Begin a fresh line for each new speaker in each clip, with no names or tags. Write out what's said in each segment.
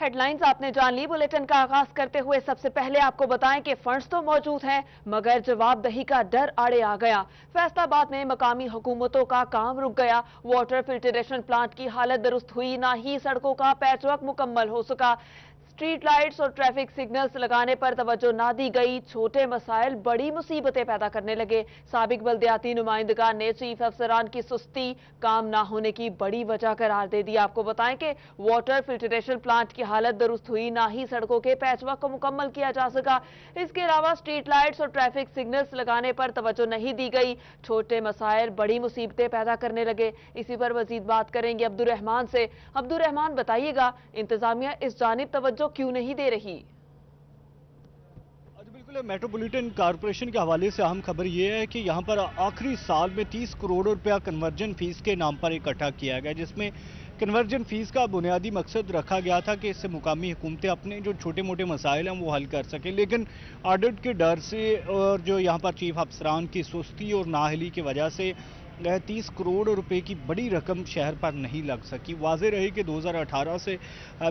Headlines आपने जान ली। Bulletin का आगाज करते हुए सबसे पहले आपको बताएं कि फंड्स तो मौजूद हैं मगर जवाबदही का डर आड़े आ गया। फैसलाबाद में मकामी हुकूमतों का काम रुक गया। वाटर फिल्टरेशन प्लांट की हालत दुरुस्त हुई, ना ही सड़कों का पैचवर्क मुकम्मल हो सका। स्ट्रीट लाइट्स और ट्रैफिक सिग्नल्स लगाने पर तवज्जो ना दी गई। छोटे मसाइल बड़ी मुसीबतें पैदा करने लगे। साबिक बल्दियाती नुमाइंदगान ने चीफ अफसरान की सुस्ती काम ना होने की बड़ी वजह करार दे दी। आपको बताएं कि वाटर फिल्टरेशन प्लांट की हालत दुरुस्त हुई, ना ही सड़कों के पैचवर्क को मुकम्मल किया जा सका। इसके अलावा स्ट्रीट लाइट्स और ट्रैफिक सिग्नल्स लगाने पर तवज्जो नहीं दी गई। छोटे मसाइल बड़ी मुसीबतें पैदा करने लगे। इसी पर मजीद बात करेंगे अब्दुल रहमान से। अब्दुल रहमान, बताइएगा इंतजामिया इस जानिब तवज्जो क्यों नहीं दे रही?
बिल्कुल, मेट्रोपॉलिटन कॉरपोरेशन के हवाले से अहम खबर यह है कि यहाँ पर आखिरी साल में 30 करोड़ रुपया कन्वर्जन फीस के नाम पर इकट्ठा किया गया, जिसमें कन्वर्जन फीस का बुनियादी मकसद रखा गया था कि इससे मुकामी हुकूमतें अपने जो छोटे मोटे मसाइल हैं वो हल कर सकें। लेकिन ऑडिट के डर से और जो यहाँ पर चीफ अफसरान की सुस्ती और नाअहली की वजह से 30 करोड़ रुपए की बड़ी रकम शहर पर नहीं लग सकी। वाज़ेह रही कि 2018 से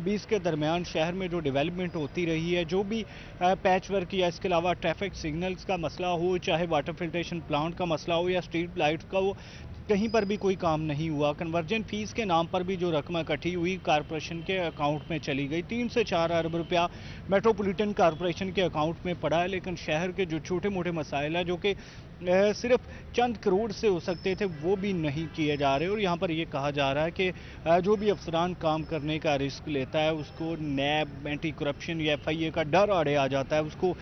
20 के दरमियान शहर में जो डेवलपमेंट होती रही है, जो भी पैच वर्क या इसके अलावा ट्रैफिक सिग्नल्स का मसला हो, चाहे वाटर फिल्ट्रेशन प्लांट का मसला हो या स्ट्रीट लाइट्स का हो, कहीं पर भी कोई काम नहीं हुआ। कन्वर्जन फीस के नाम पर भी जो रकम इकट्ठी हुई कारपोरेशन के अकाउंट में चली गई। 3 से 4 अरब रुपया मेट्रोपॉलिटन कारपोरेशन के अकाउंट में पड़ा है, लेकिन शहर के जो छोटे मोटे मसाइल हैं जो कि सिर्फ चंद करोड़ से हो सकते थे वो भी नहीं किए जा रहे। और यहाँ पर ये कहा जा रहा है कि जो भी अफसरान काम करने का रिस्क लेता है उसको नैब, एंटी करप्शन या FIA का डर आड़े आ जाता है, उसको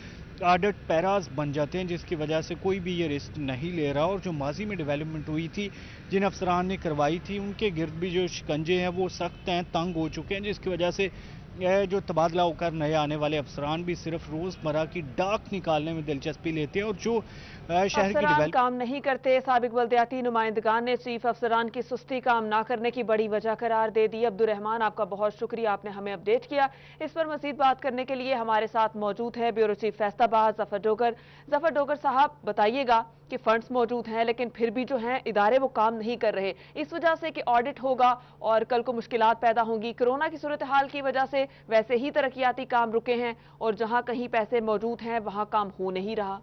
ऑडिट पैराज बन जाते हैं, जिसकी वजह से कोई भी ये रिस्क नहीं ले रहा। और जो माजी में डेवलपमेंट हुई थी, जिन अफसरान ने करवाई थी, उनके गिर्द भी जो शिकंजे हैं वो सख्त हैं, तंग हो चुके हैं, जिसकी वजह से जो तबादला होकर नए आने वाले अफसरान भी सिर्फ रोज़मर्रा की डाक निकालने में दिलचस्पी लेते हैं। और जो शहर की
अफसरान काम नहीं करते। साबिक बल्दियाती नुमाइंदगान ने चीफ अफसरान की सुस्ती काम ना करने की बड़ी वजह करार दे दी। अब्दुल रहमान, आपका बहुत शुक्रिया, आपने हमें अपडेट किया। इस पर मजीद बात करने के लिए हमारे साथ मौजूद है ब्यूरो चीफ फैसलाबाद जफर डोगर। जफर डोगर साहब, बताइएगा कि फंड्स मौजूद हैं लेकिन फिर भी जो हैं इदारे वो काम नहीं कर रहे, इस वजह से कि ऑडिट होगा और कल को मुश्किलात पैदा होंगी। कोरोना की सूरत हाल की वजह से वैसे ही तरक्याती काम रुके हैं और जहां कहीं पैसे मौजूद हैं वहां काम हो नहीं रहा।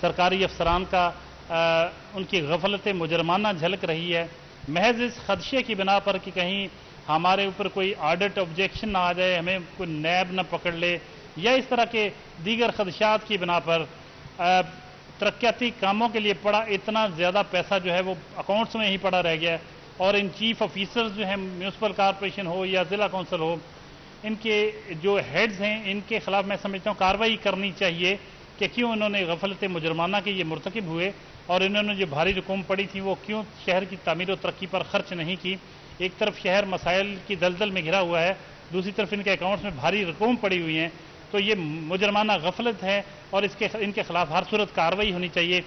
सरकारी अफसरान का उनकी गफलत मुजरमाना झलक रही है, महज इस खदशे की बिना पर कि कहीं हमारे ऊपर कोई ऑडिट ऑब्जेक्शन ना आ जाए, हमें कोई नैब ना पकड़ ले, या इस तरह के दीगर खदशात की बिना पर तरक्याती कामों के लिए पड़ा इतना ज़्यादा पैसा जो है वो अकाउंट्स में ही पड़ा रह गया। और इन चीफ ऑफिसर्स जो हैं, म्यूनसिपल कॉरपोरेशन हो या ज़िला कौंसिल हो, इनके जो हेड्स हैं, इनके खिलाफ मैं समझता हूँ कार्रवाई करनी चाहिए कि क्यों इन्होंने गफलत मुजरमाना के ये मुर्तकिब हुए और इन्होंने जो भारी रकूम पड़ी थी वो क्यों शहर की तामीर और तरक्की पर खर्च नहीं की। एक तरफ शहर मसाइल की दलदल में घिरा हुआ है, दूसरी तरफ इनके अकाउंट्स में भारी रकूम पड़ी हुई हैं, तो ये मुजरमाना गफलत है और इनके खिलाफ हर सूरत कार्रवाई होनी चाहिए।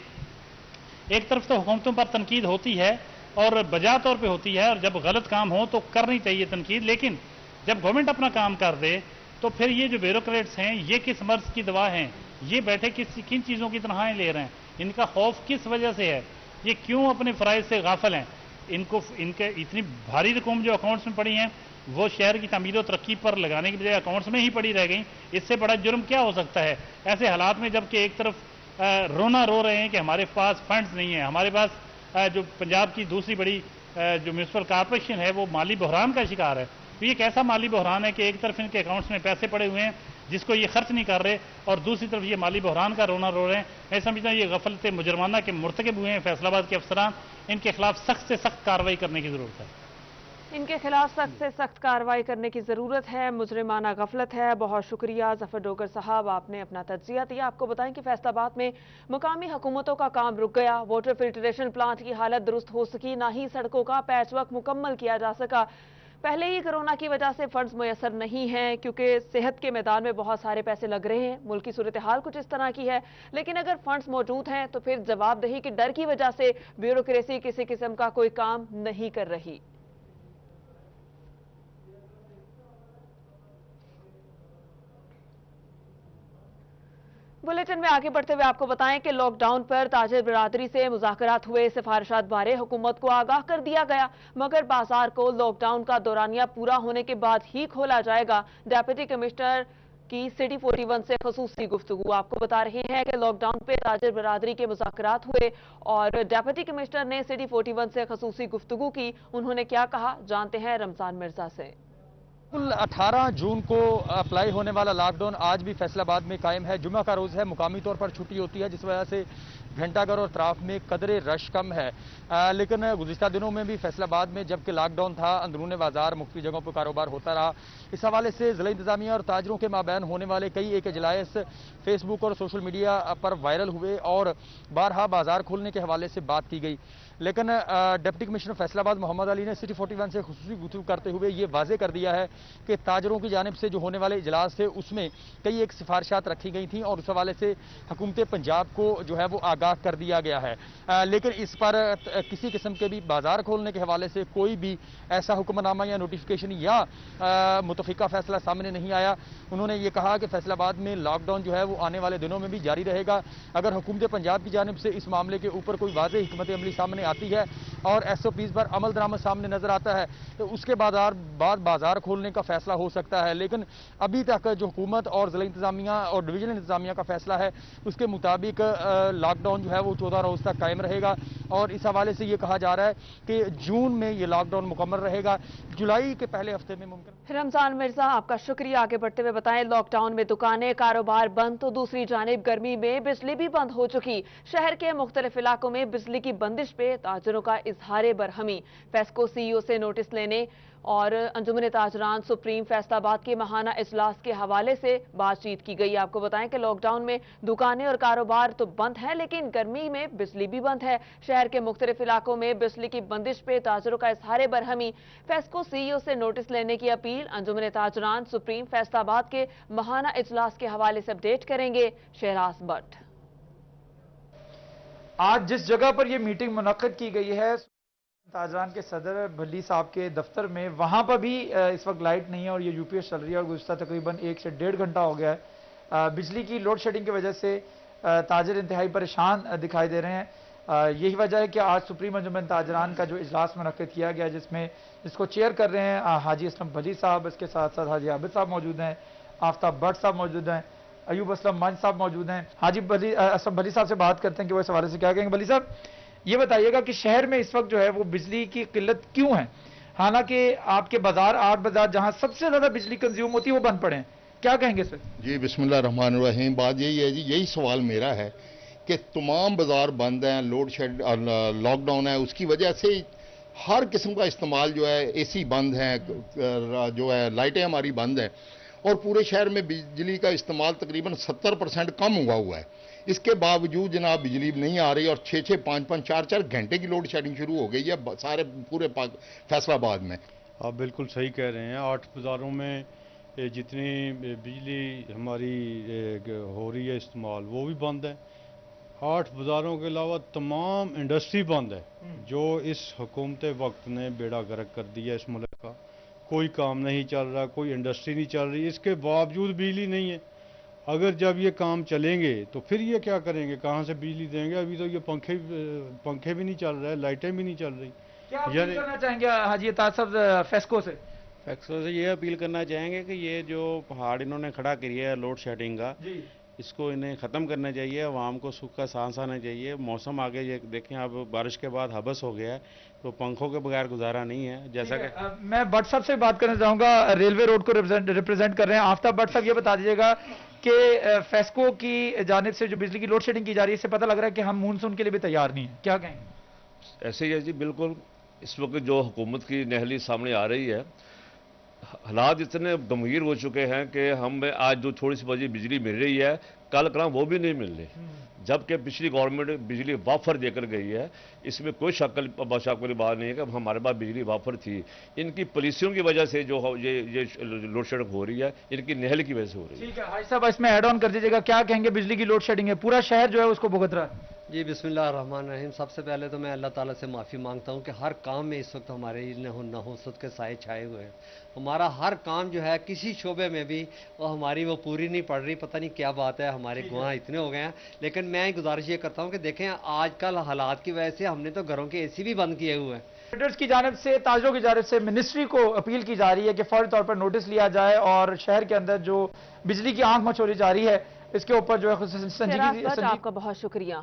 एक तरफ तो हुकूमतों पर तनकीद होती है और बजा तौर पर होती है, और जब गलत काम हो तो करनी चाहिए तनकीद, लेकिन जब गवर्नमेंट अपना काम कर दे तो फिर ये जो ब्यूरोक्रेट्स हैं ये किस मर्ज की दवा हैं, ये बैठे किन चीज़ों की तनख्वाहें ले रहे हैं, इनका खौफ किस वजह से है, ये क्यों अपने फ़राइज़ से गाफिल हैं। इनके इतनी भारी रकूम जो अकाउंट्स में पड़ी हैं वो शहर की तमीर और तरक्की पर लगाने की बजाय अकाउंट्स में ही पड़ी रह गई। इससे बड़ा जुर्म क्या हो सकता है ऐसे हालात में, जबकि एक तरफ रोना रो रहे हैं कि हमारे पास फंड्स नहीं है, हमारे पास जो पंजाब की दूसरी बड़ी जो म्यूनसिपल कॉरपोरेशन है वो माली बहरान का शिकार है। तो ये कैसा माली बहरान है कि एक तरफ इनके अकाउंट्स में पैसे पड़े हुए हैं जिसको ये खर्च नहीं कर रहे और दूसरी तरफ ये माली बहरान का रोना रो रहे हैं। मैं समझता हूँ ये गफलत मुजरमाना के मुर्तकिब हुए हैं फैसलाबाद के अफसरान, इनके खिलाफ सख्त से सख्त कार्रवाई करने की जरूरत है।
इनके खिलाफ सख्त से सख्त कार्रवाई करने की जरूरत है, मुजरिमाना गफलत है। बहुत शुक्रिया जफर डोगर साहब, आपने अपना तज्जिया दिया। आपको बताएं कि फैसलाबाद में मुकामी हुकूमतों का काम रुक गया। वाटर फिल्ट्रेशन प्लांट की हालत दुरुस्त हो सकी, ना ही सड़कों का पैचवर्क मुकम्मल किया जा सका। पहले ही कोरोना की वजह से फंड्स मुयसर नहीं हैं क्योंकि सेहत के मैदान में बहुत सारे पैसे लग रहे हैं। मुल्क की सूरत हाल कुछ इस तरह की है, लेकिन अगर फंड्स मौजूद हैं तो फिर जवाबदेही के डर की वजह से ब्यूरोक्रेसी किसी किस्म का कोई काम नहीं कर रही। बुलेटिन में आगे बढ़ते हुए आपको बताएं कि लॉकडाउन पर ताजिर बिरादरी से मुज़ाकरात हुए, सिफारिशात बारे हुकूमत को आगाह कर दिया गया, मगर बाजार को लॉकडाउन का दौरानिया पूरा होने के बाद ही खोला जाएगा। डेप्यूटी कमिश्नर की सिटी 41 से खसूसी गुफ्तगू। आपको बता रहे हैं कि लॉकडाउन पे ताजिर बिरादरी के मुज़ाकरात हुए और डेप्यूटी कमिश्नर ने सिटी 41 से खसूसी गुफ्तगू की। उन्होंने क्या कहा, जानते हैं रमजान मिर्जा से।
कुल 18 जून को अप्लाई होने वाला लॉकडाउन आज भी फैसलाबाद में कायम है। जुम्मा का रोज़ है, मुकामी तौर पर छुट्टी होती है, जिस वजह से घंटाघर और तराफ में कदरे रश कम है। लेकिन गुज़िश्ता दिनों में भी फैसलाबाद में जबकि लॉकडाउन था, अंदरून बाजार मुख्तलिफ जगहों पर कारोबार होता रहा। इस हवाले से ज़िला इंतज़ामिया और ताजरों के माबैन होने वाले कई एक इजलास फेसबुक और सोशल मीडिया पर वायरल हुए और बारहा बाजार खोलने के हवाले से बात की गई। लेकिन डिप्टी कमिश्नर फैसलाबाद मोहम्मद अली ने सिटी 41 से खुसूसी गुफ्तगू करते हुए ये वाजे कर दिया है कि ताजरों की जानिब से जो होने वाले इजलास थे उसमें कई एक सिफारिशात रखी गई थी और उस हवाले से हुकूमत पंजाब को जो है वो आगाह कर दिया गया है। लेकिन इस पर किसी किस्म के भी बाजार खोलने के हवाले से कोई भी ऐसा हुक्मनामा या नोटिफिकेशन या मुतफिका फैसला सामने नहीं आया। उन्होंने ये कहा कि फैसलाबाद में लॉकडाउन जो है वो आने वाले दिनों में भी जारी रहेगा। अगर हुकूमत पंजाब की जानिब से इस मामले के ऊपर कोई वाज़ेह हिकमत अमली सामने आती है और SOPs पर अमल दरामद सामने नजर आता है तो उसके बाद बाजार खोलने का फैसला हो सकता है। लेकिन अभी तक जो हुकूमत और जिला इंतजामिया और डिवीजन इंतजामिया का फैसला है उसके मुताबिक लॉकडाउन जो है वो 14 रोज तक कायम रहेगा और इस हवाले से ये कहा जा रहा है कि जून में ये लॉकडाउन मुकम्मल रहेगा, जुलाई के पहले हफ्ते में मुमकिन।
रमजान मिर्जा, आपका शुक्रिया। आगे बढ़ते हुए बताएं, लॉकडाउन में दुकानें कारोबार बंद तो दूसरी जानिब गर्मी में बिजली भी बंद हो चुकी। शहर के मुख्तलिफ इलाकों में बिजली की बंदिश पे ताजरों का इजहार बरहमी। फेस्को CEO से नोटिस लेने और अंजुमन ताजरान सुप्रीम फैसलाबाद के माहाना इजलास के हवाले से बातचीत की गई। आपको बताएं कि लॉकडाउन में दुकानें और कारोबार तो बंद है लेकिन गर्मी में बिजली भी बंद है। शहर के मुख्तलिफ इलाकों में बिजली की बंदिश पे ताजरों का इजहार बरहमी। फेस्को CEO से नोटिस लेने की अपील अंजुमन ताजरान सुप्रीम फैसलाबाद के माहाना इजलास के हवाले से अपडेट करेंगे शहराज भट्ट।
आज जिस जगह पर यह मीटिंग मुनक्किद की गई है ताजरान के सदर भल्ली साहब के दफ्तर में, वहां पर भी इस वक्त लाइट नहीं है और ये UPS चल रही है और गुज़श्ता तकरीबन 1 से 1.5 घंटा हो गया है। बिजली की लोड शेडिंग की वजह से ताजर इंतहाई परेशान दिखाई दे रहे हैं। यही वजह है कि आज सुप्रीम अंजुमन ताजरान का जो इजलास मुनक्किद किया गया जिसको चेयर कर रहे हैं हाजी असलम भली साहब, इसके साथ साथ हाजी आबिद साहब मौजूद हैं, आफ्ताब भट्ट साहब मौजूद हैं, अयूब असलम मंच साहब मौजूद हैं। हाजी असलम भली साहब से बात करते हैं कि वो इस हवाले से क्या कहेंगे। भली साहब, ये बताइएगा कि शहर में इस वक्त जो है वो बिजली की किल्लत क्यों है, हालांकि आपके बाजार 8 बाजार जहां सबसे ज्यादा बिजली कंज्यूम होती है वो बंद पड़े हैं, क्या कहेंगे इस वक्त?
जी बिस्मिल्लाह रहमान रहीम। बात यही है जी, यही सवाल मेरा है कि तमाम बाजार बंद हैं, लोड शेड लॉकडाउन है, उसकी वजह से हर किस्म का इस्तेमाल जो है, AC बंद है, जो है लाइटें हमारी बंद हैं और पूरे शहर में बिजली का इस्तेमाल तकरीबन 70% कम हुआ है। इसके बावजूद जनाब बिजली नहीं आ रही और 6-6, 5-5, 4-4 घंटे की लोड शेडिंग शुरू हो गई है सारे पूरे फैसलाबाद में।
आप बिल्कुल सही कह रहे हैं। 8 बाज़ारों में जितनी बिजली हमारी हो रही है इस्तेमाल वो भी बंद है। 8 बाज़ारों के अलावा तमाम इंडस्ट्री बंद है जो इस हुकूमत वक्त ने बेड़ा गर्क कर दिया इस मुल्क का। कोई काम नहीं चल रहा, कोई इंडस्ट्री नहीं चल रही, इसके बावजूद बिजली नहीं है। अगर जब ये काम चलेंगे तो फिर ये क्या करेंगे, कहाँ से बिजली देंगे? अभी तो ये पंखे भी नहीं चल रहे, लाइटें भी नहीं चल रही।
क्या अपील करना चाहेंगे हाजी ताज साहब फेस्को से?
फेस्को से ये अपील करना चाहेंगे कि ये जो पहाड़ इन्होंने खड़ा किया है लोड शेडिंग का, इसको इन्हें ख़त्म करना चाहिए। आवाम को सुख का सांस आना चाहिए। मौसम आगे ये देखें, अब बारिश के बाद हबस हो गया है तो पंखों के बगैर गुजारा नहीं है। जैसा कि
मैं भट्ट साहब से बात करना चाहूंगा, रेलवे रोड को रिप्रेजेंट कर रहे हैं। आफ्ताब भट्ट साहब, ये बता दीजिएगा कि फेस्को की जानिब से जो बिजली की लोड शेडिंग की जा रही है, इससे पता लग रहा है कि हम मानसून के लिए भी तैयार नहीं है, क्या कहेंगे?
ऐसे ही है जी, बिल्कुल। इस वक्त जो हुकूमत की नहली सामने आ रही है, हालात इतने गंभीर हो चुके हैं कि हमें आज जो थोड़ी सी बजी बिजली मिल रही है, कल कल वो भी नहीं मिल रही, जबकि पिछली गवर्नमेंट बिजली वाफर देकर गई है। इसमें कोई शक वाली बात नहीं है कि हमारे पास बिजली वाफर थी। इनकी पॉलिसियों की वजह से जो ये लोड शेडिंग हो रही है, इनकी नहल की वजह से हो रही है।
ठीक है हाजी साहब, इसमें ऐड ऑन कर दीजिएगा, क्या कहेंगे? बिजली की लोड शेडिंग है, पूरा शहर जो है उसको भुगत रहा है।
جی بسم اللہ الرحمن الرحیم. سب سے پہلے تو میں اللہ تعالیٰ سے معافی مانگتا ہوں کہ ہر کام میں اس وقت ہمارے نحوست کے سائے چھائے ہوئے ہیں. ہمارا ہر کام جو ہے کسی شعبے میں بھی وہ پوری نہیں پڑ رہی. پتہ نہیں کیا بات ہے, ہمارے گناہ اتنے ہو گئے ہیں. لیکن میں گزارش یہ کرتا ہوں کہ دیکھیں آج کل حالات کی وجہ سے ہم نے تو گھروں کے اے سی بھی بند کیے ہوئے ہیں.
ٹریڈرز کی جانب سے, تاجروں کی جانب سے منسٹری کو اپیل کی جا رہی ہے کہ فوری طور پر نوٹس لیا جائے اور شہر کے اندر جو بجلی کی آنکھ مچولی جاری ہے اس کے اوپر جو ہے
آپ کا بہت شکریہ.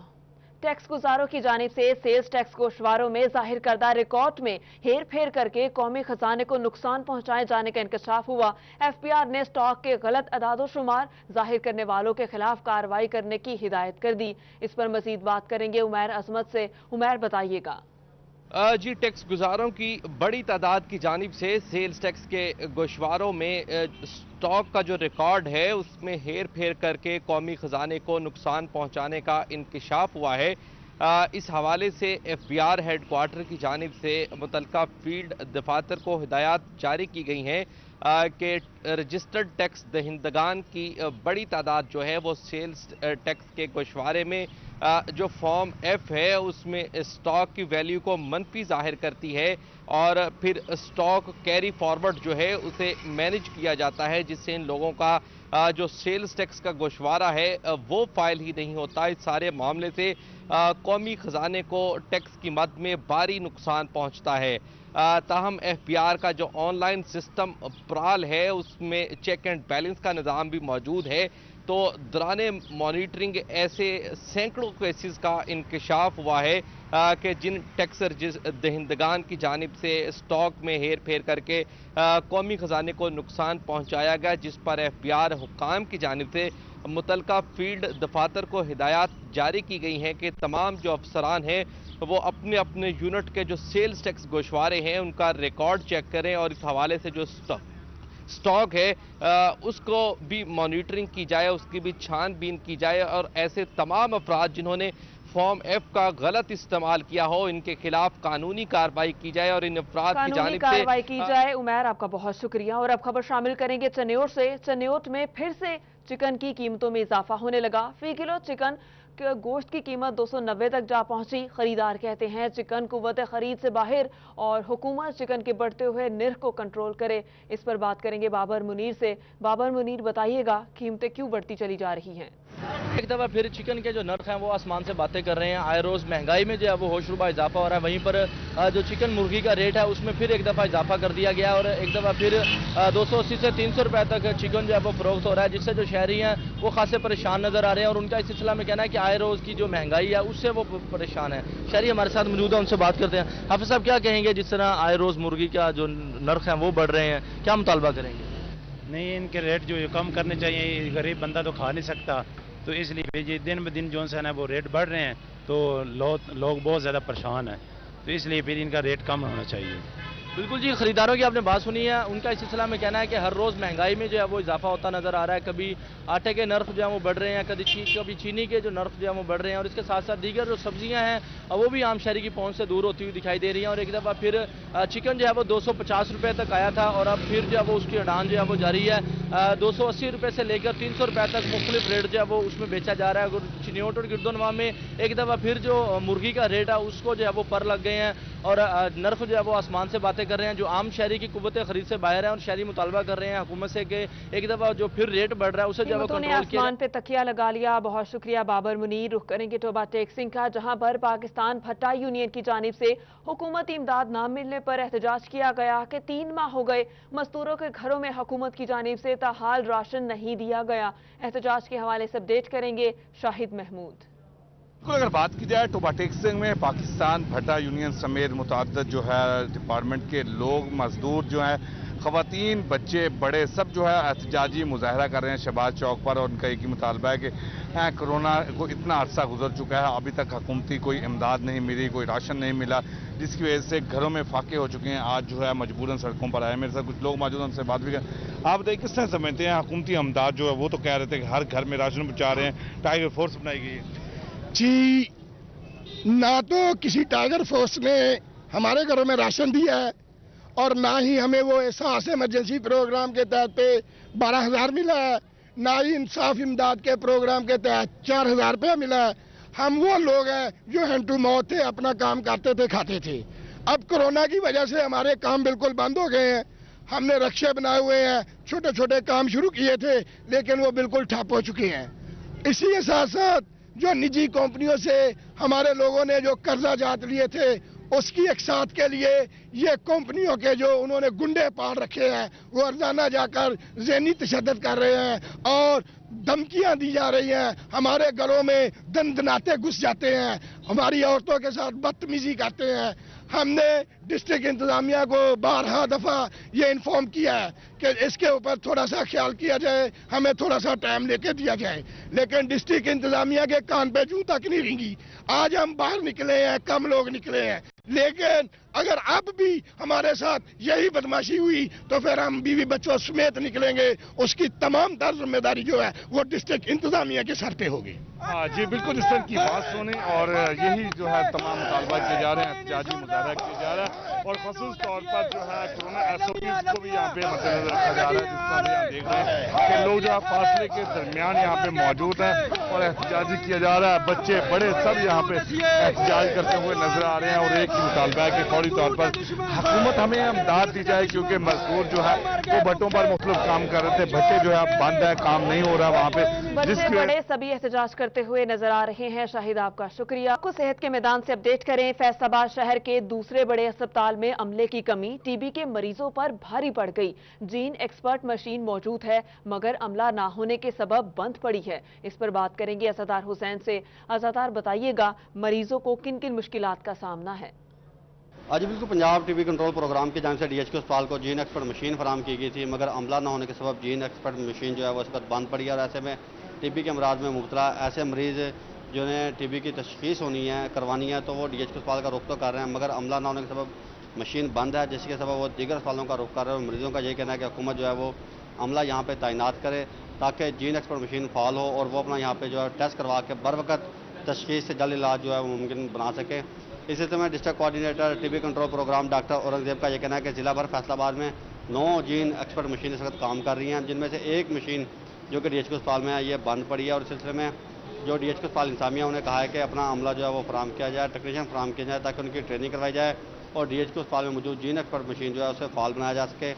ٹیکس گزاروں کی جانب سے سیلز ٹیکس گوشواروں میں ظاہر کردہ ریکارڈ میں ہیر پھیر کر کے قومی خزانے کو نقصان پہنچائے جانے کا انکشاف ہوا. ایف پی آر نے سٹاک کے غلط اعداد و شمار ظاہر کرنے والوں کے خلاف کارروائی کرنے کی ہدایت کر دی. اس پر مزید بات کریں گے عمیر عظمت سے. عمیر بتائیے گا.
جی, ٹیکس گزاروں کی بڑی تعداد کی جانب سے سیلز ٹیکس کے گوشواروں میں سٹاک کا جو ریکارڈ ہے اس میں ہیر پھیر کر کے قومی خزانے کو نقصان پہنچانے کا انکشاف ہوا ہے. اس حوالے سے F B R headquarter کی جانب سے متعلقہ فیلڈ دفاتر کو ہدایات جاری کی گئی ہیں کہ رجسٹرڈ ٹیکس دہندگان کی بڑی تعداد جو ہے وہ سیلز ٹیکس کے گوشوارے میں جو فارم ایف ہے اس میں سٹاک کی ویلیو کو منفی ظاہر کرتی ہے اور پھر سٹاک کیری فارورڈ جو ہے اسے مینیج کیا جاتا ہے, جس سے ان لوگوں کا جو سیلز ٹیکس کا گوشوارہ ہے وہ فائل ہی نہیں ہوتا. اس سارے معاملے سے قومی خزانے کو ٹیکس کی مد میں بھاری نقصان پہنچتا ہے. تاہم ایف بی آر کا جو آن لائن سسٹم پرال ہے اس میں چیک اینڈ بیلنس کا نظام بھی موجود ہے, تو دوران مانیٹرنگ ایسے سینکڑوں کیسز کا انکشاف ہوا ہے کہ جن ٹیکس دہندگان کی جانب سے سٹاک میں ہیر پھیر کر کے قومی خزانے کو نقصان پہنچایا گیا, جس پر ایف بی آر حکام کی جانب سے متعلقہ فیلڈ دفاتر کو ہدایات جاری کی گئی ہیں کہ تمام جو افسران ہیں وہ اپنے اپنے یونٹ کے جو سیلز ٹیکس گوشوارے ہیں ان کا ریکارڈ چیک کریں اور اس حوالے سے جو سٹاک ہے اس کو بھی مانیٹرنگ کی جائے, اس کی بھی چھان بین کی جائے اور ایسے تمام افراد جنہوں نے فارم ایف کا غلط استعمال کیا ہو ان کے خلاف قانونی کارروائی کی جائے اور ان افراد کی جانب سے
کارروائی کی جائے. عمیر آپ کا بہت شکریہ. اور اب خبر شامل کریں گے چنیوٹ سے. چنیوٹ میں پھر سے چکن کی قیمتوں میں اضافہ ہونے لگا. فی کلو چکن گوشت کی قیمت 290 تک جا پہنچی. خریدار کہتے ہیں چکن قوت خرید سے باہر اور حکومت چکن کے بڑھتے ہوئے نرخ کو کنٹرول کرے. اس پر بات کریں گے بابر منیر سے. بابر منیر بتائیے گا قیمتیں کیوں بڑھتی چلی جا رہی ہیں؟
ایک دفعہ پھر چکن کے جو نرخ ہیں وہ آسمان سے باتیں کر رہے ہیں. آئے روز مہنگائی میں جو ہے وہ ہوش ربا اضافہ ہو رہا ہے. وہیں پر جو چکن مرغی کا ریٹ ہے اس میں پھر ایک دفعہ اضافہ کر دیا گیا اور ایک دفعہ پھر 280 سے 300 روپے تک چکن جو ہے وہ فروخت ہو رہا ہے, جس سے جو شہری ہیں وہ خاصے پریشان نظر آ رہے ہیں اور ان کا اس سلسلہ میں کہنا ہے کہ آئے روز کی جو مہنگائی ہے اس سے وہ پریشان ہے. شہری ہمارے ساتھ موجود ہیں, ان سے بات کرتے ہیں. حافظ صاحب کیا کہیں گے جس طرح آئے روز مرغی کا جو نرخ ہیں وہ بڑھ رہے ہیں, کیا مطالبہ کریں گے؟
نہیں, ان کے ریٹ جو کم کرنے چاہیے. غریب بندہ تو کھا نہیں سکتا, تو اس لیے دن بہ دن جو ہے وہ ریٹ بڑھ رہے ہیں تو لوگ بہت زیادہ پریشان ہیں, تو اس لیے پھر ان کا ریٹ کم ہونا چاہیے.
بالکل جی, خریداروں کی آپ نے بات سنی ہے. ان کا اس سلسلہ میں کہنا ہے کہ ہر روز مہنگائی میں جو ہے وہ اضافہ ہوتا نظر آ رہا ہے. کبھی آٹے کے نرخ جو ہے وہ بڑھ رہے ہیں, کبھی چینی کے جو نرخ جو ہے وہ بڑھ رہے ہیں اور اس کے ساتھ ساتھ دیگر جو سبزیاں ہیں وہ بھی عام شہری کی پہنچ سے دور ہوتی ہوئی دکھائی دے رہی ہیں. اور ایک دفعہ پھر چکن جو ہے وہ 250 روپے تک آیا تھا اور اب پھر جو ہے وہ اس کی اڑان جو ہے وہ جاری ہے. 280 روپے سے لے کر 300 روپے تک مختلف ریٹ جو ہے وہ اس میں بیچا جا رہا ہے. چنیوٹ اور گردونواں میں ایک دفعہ پھر جو مرغی کا ریٹ ہے اس کو جو ہے وہ پر لگ گئے ہیں اور نرخ جو ہے وہ آسمان سے باتیں کر رہے ہیں. جو عام شہری کی قوت خرید سے باہر ہے اور شہری مطالبہ کر رہے ہیں حکومت سے کہ ایک دفعہ جو پھر ریٹ بڑھ رہا ہے اسے جو ہے کنٹرول کیا.
آسمان پہ تکیہ لگا لیا. بہت شکریہ بابر منیر. رخ کریں گے ٹوبا ٹیکسنگ کا, جہاں پر پاکستان بھٹا یونین کی جانب سے حکومتی امداد نہ ملنے پر احتجاج کیا گیا کہ 3 ماہ ہو گئے مزدوروں کے گھروں میں حکومت کی جانب سے تاحال راشن نہیں دیا گیا. احتجاج کے حوالے سے اپڈیٹ کریں گے شاہد محمود.
اگر بات کی جائے ٹوبا ٹیکسنگ میں پاکستان بھٹا یونین سمیت متعدد جو ہے ڈپارٹمنٹ کے لوگ مزدور جو ہیں, خواتین بچے بڑے سب جو ہے احتجاجی مظاہرہ کر رہے ہیں شہباز چوک پر. اور ان کا ایک ہی مطالبہ ہے کہ کرونا کو اتنا عرصہ گزر چکا ہے, ابھی تک حکومتی کوئی امداد نہیں ملی, کوئی راشن نہیں ملا, جس کی وجہ سے گھروں میں فاقے ہو چکے ہیں. آج جو ہے مجبوراً سڑکوں پر آئے. میرے ساتھ کچھ لوگ موجود ہیں, ان سے بات بھی کریں. آپ بتائیے کس طرح سمجھتے ہیں حکومتی امداد جو ہے وہ تو کہہ رہے تھے کہ ہر گھر میں راشن پہنچا رہے ہیں, ٹائیگر فورس بنائی گئی ہے.
جی, نہ تو کسی ٹائیگر فورس نے ہمارے گھروں میں راشن دیا ہے اور نہ ہی ہمیں وہ احساس ایمرجنسی پروگرام کے تحت پہ 12,000 ملا ہے, نہ ہی انصاف امداد کے پروگرام کے تحت 4,000 روپیہ ملا ہے. हम वो लोग हैं जो हैंड टू माउथ थे, अपना काम करते थे, खाते थे। अब कोरोना की वजह से हमारे काम बिल्कुल बंद हो गए हैं। हमने रक्शे बनाए हुए हैं, छोटे छोटे काम शुरू किए थे, लेकिन वो बिल्कुल ठप हो चुके हैं। इसी के साथ साथ जो निजी कंपनियों से हमारे लोगों ने जो कर्जा जात लिए थे, उसकी एक साथ के लिए ये कंपनियों के जो उन्होंने गुंडे पाल रखे हैं, वो रोजाना जाकर ज़हनी तशद्दुद कर रहे हैं और धमकियां दी जा रही हैं। हमारे घरों में दनदनाते घुस जाते हैं, हमारी औरतों के साथ बदतमीजी करते हैं। हमने डिस्ट्रिक्ट इंतजामिया को 12 दफा ये इन्फॉर्म किया है कि इसके ऊपर थोड़ा सा ख्याल किया जाए, हमें थोड़ा सा टाइम लेके दिया जाए, लेकिन डिस्ट्रिक्ट इंतजामिया के कान पे जूं तक नहीं रेंगी। आज हम बाहर निकले हैं, कम लोग निकले हैं, लेकिन अगर अब भी हमारे साथ यही बदमाशी हुई तो फिर हम बीवी बच्चों समेत निकलेंगे। उसकी तमाम तर जिम्मेदारी जो है वो डिस्ट्रिक्ट इंतजामिया के सर पे होगी।
जी बिल्कुल, इस तरह की बात सुनी और यही जो है तमाम मुतालबा किए जा रहे हैं, एहतजाजी मुजाहरा किया जा रहा है और खसूस तौर पर जो है कोरोना SOPs को भी यहाँ पे मद्देनजर रखा जा रहा है, जिसका भी आप देख रहे हैं कि लोग जो है फासले के दरमियान यहाँ पे मौजूद हैं और एहतजाजी किया जा रहा है। बच्चे बड़े सब यहाँ पे एहतजाज करते हुए नजर आ रहे हैं और एक ही मुतालबा है कि फौरी तौर पर हुकूमत हमें इमदाद दी जाए, क्योंकि मजदूर जो है वो भट्टों पर मुख्तलिफ काम कर रहे थे, भट्टे जो है बंद है, काम नहीं हो रहा वहाँ पे, जिसकी
बड़े सभी एहतजाज करते हुए नजर आ रहे हैं। शाहिद आपका शुक्रिया। आपको सेहत के मैदान से अपडेट करें। फैसलाबाद शहर के दूसरे बड़े अस्पताल में अमले की कमी, टीबी के मरीजों पर भारी पड़ गई। जीन एक्सपर्ट मशीन मौजूद है मगर अमला ना होने के सबब बंद पड़ी है। इस पर बात करेंगे अज़ादार हुसैन से। अज़ादार, बताइएगा मरीजों को किन किन मुश्किलात का सामना है?
आज बिल्कुल पंजाब टीबी कंट्रोल प्रोग्राम की जानिब से DHQ अस्पताल को जीन एक्सपर्ट मशीन फराम की गई थी, मगर अमला न होने के सबब जीन एक्सपर्ट मशीन जो है वो इस वक्त बंद पड़ी है और ऐसे में टीबी के अमराज में मुब्तला ऐसे मरीज़ जिन्हें टीबी की तशखीस होनी है, करवानी है, तो वो DHQ अस्पताल का रुख तो कर रहे हैं, मगर अमला न होने के सबब मशीन बंद है, जिसके सबब वो दीगर अस्पतालों का रुख कर रहे हैं। मरीजों का यही कहना है कि हुकूमत जो है वो अमला यहाँ पे तैनात करे ताकि जीन एक्सपर्ट मशीन फाल हो और वो अपना यहाँ पे जो है टेस्ट करवा के बर वक्त तशखीस से जल्द इलाज जो है वो मुमकिन बना सके। इसी समय district coordinator TB control programme doctor Aurangzeb का यह कहना है कि जिला भर फैसलाबाद में 9 जीन एक्सपर्ट मशीन इस वक्त काम कर रही हैं, जिनमें से एक मशीन जो कि DHQ अस्पताल में है ये बंद पड़ी है और इस सिलसिले में जो DHQ अस्पताल इंतजामिया उन्हें कहा है कि अपना अमला जो है वो फराम किया जाए, टेक्नीशियन फराम किया जाए ताकि उनकी ट्रेनिंग करवाई जाए और DHQ अस्पताल में मौजूद जीन एक्सपर्ट मशीन जो है उसे फाल बनाया जा सके।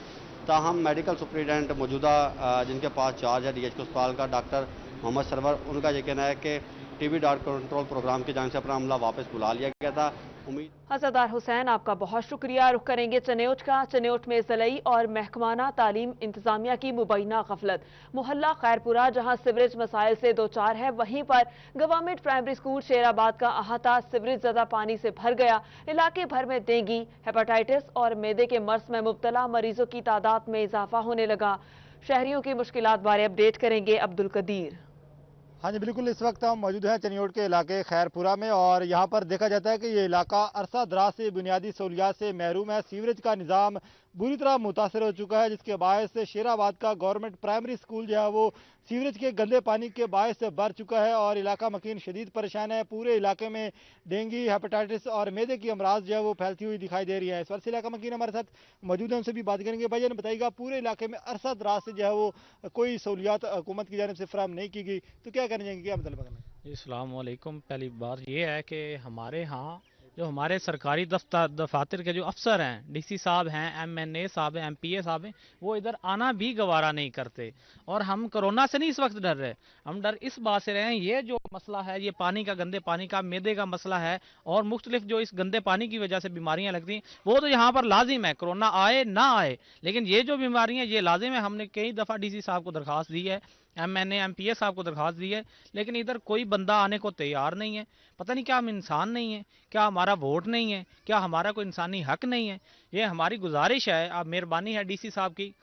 ताहम मेडिकल सुपरिटेंडेंट मौजूदा जिनके पास चार्ज है DHQ अस्पताल का डॉक्टर मोहम्मद सरवर, उनका ये कहना है कि टीबी कंट्रोल प्रोग्राम की जानिब से अपना अमला वापस बुला लिया गया था। उम्मीद
अज़ादार हुसैन, आपका बहुत शुक्रिया। रुख करेंगे चनेौट का। चनेौट में ज़लई और महकमाना तालीम इंतजामिया की मुबैना गफलत। मोहल्ला खैरपुरा जहां सिवरेज मसाइल से दो चार है, वहीं पर गवर्नमेंट प्राइमरी स्कूल शेराबाद का अहाता सिवरेज ज़दा पानी से भर गया। इलाके भर में डेंगू, हेपेटाइटिस और मैदे के मर्ज में मुब्तला मरीजों की तादाद में इजाफा होने लगा। शहरियों की मुश्किलात बारे अपडेट करेंगे अब्दुल कदीर।
हाँ जी बिल्कुल, इस वक्त हम मौजूद हैं चनियोट के इलाके खैरपुरा में और यहाँ पर देखा जाता है कि ये इलाका अरसा दराज से बुनियादी सहूलियात से महरूम है। सीवरेज का निज़ाम बुरी तरह मुतासर हो चुका है, जिसके बायस से शेराबाद का गवर्नमेंट प्राइमरी स्कूल जो है वो सीवरेज के गंदे पानी के बायस से भर चुका है और इलाका मकीन शदीद परेशान है। पूरे इलाके में डेंगू, हेपेटाइटिस और मैदे की अमराज जो है वो फैलती हुई दिखाई दे रही है। इस वक्त से इलाका मकीन हमारे साथ मौजूद है, उनसे भी बात करेंगे। भाई जान बताइएगा, पूरे इलाके में अरसा दराज से जो है वो कोई सहूलियात हुकूमत की जानिब से फराहम नहीं की गई, तो क्या करना चाहिए, क्या मतलब करना है?
अस्सलाम वालेकुम। पहली बात ये है कि हमारे यहाँ जो हमारे सरकारी दफातर के जो अफसर हैं, DC साहब हैं, MNA साहब हैं, MPA साहब हैं, वो इधर आना भी गवारा नहीं करते। और हम कोरोना से नहीं इस वक्त डर रहे, हम डर इस बात से रहे हैं, ये जो मसला है, ये पानी का, गंदे पानी का, मैदे का मसला है और मुख्तलिफ जो इस गंदे पानी की वजह से बीमारियां लगती हैं, वो तो यहाँ पर लाजिम है, कोरोना आए ना आए, लेकिन ये जो बीमारियाँ ये लाजिम है। हमने कई दफ़ा DC साहब को दरख्वास्त दी है, MNA MPA साहब को दरख्वास्त दी है, लेकिन इधर कोई बंदा आने को तैयार नहीं है। पता नहीं क्या हम इंसान नहीं है, क्या हमारा वोट नहीं है, क्या हमारा कोई इंसानी हक नहीं है। ये हमारी गुजारिश है, आप मेहरबानी है DC साहब की,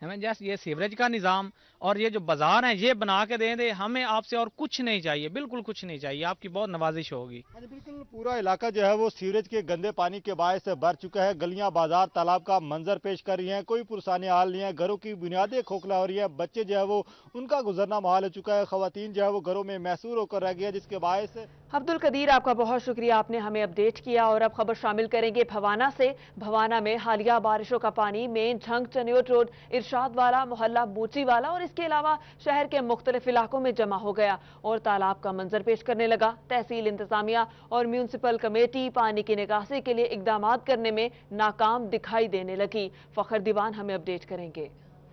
हमें जैसे ये सीवरेज का निज़ाम और ये जो बाजार हैं ये बना के दे, हमें आपसे और कुछ नहीं चाहिए, बिल्कुल कुछ नहीं चाहिए, आपकी बहुत नवाजिश होगी।
बिल्कुल, पूरा इलाका जो है वो सीवरेज के गंदे पानी के बायस से भर चुका है। गलियां, बाजार, तालाब का मंजर पेश कर रही हैं, कोई पुरसाने हाल नहीं है, घरों की बुनियादें खोखला हो रही है, बच्चे जो है वो उनका गुजरना मुहाल हो चुका है, खवातीन जो है वो घरों में महसूर होकर रह गया, जिसके बायस
अब्दुल कदीर, आपका बहुत शुक्रिया, आपने हमें अपडेट किया। और अब खबर शामिल करेंगे भवाना से। भवाना में हालिया बारिशों का पानी मेन झंग चनियोट रोड इरशाद वाला, मोहल्ला बूची वाला और इसके अलावा शहर के मुख्तलिफ इलाकों में जमा हो गया और तालाब का मंजर पेश करने लगा। तहसील इंतजामिया और म्यूनसिपल कमेटी पानी की निकासी के लिए इकदाम करने में नाकाम दिखाई देने लगी। फखर दीवान हमें अपडेट करेंगे।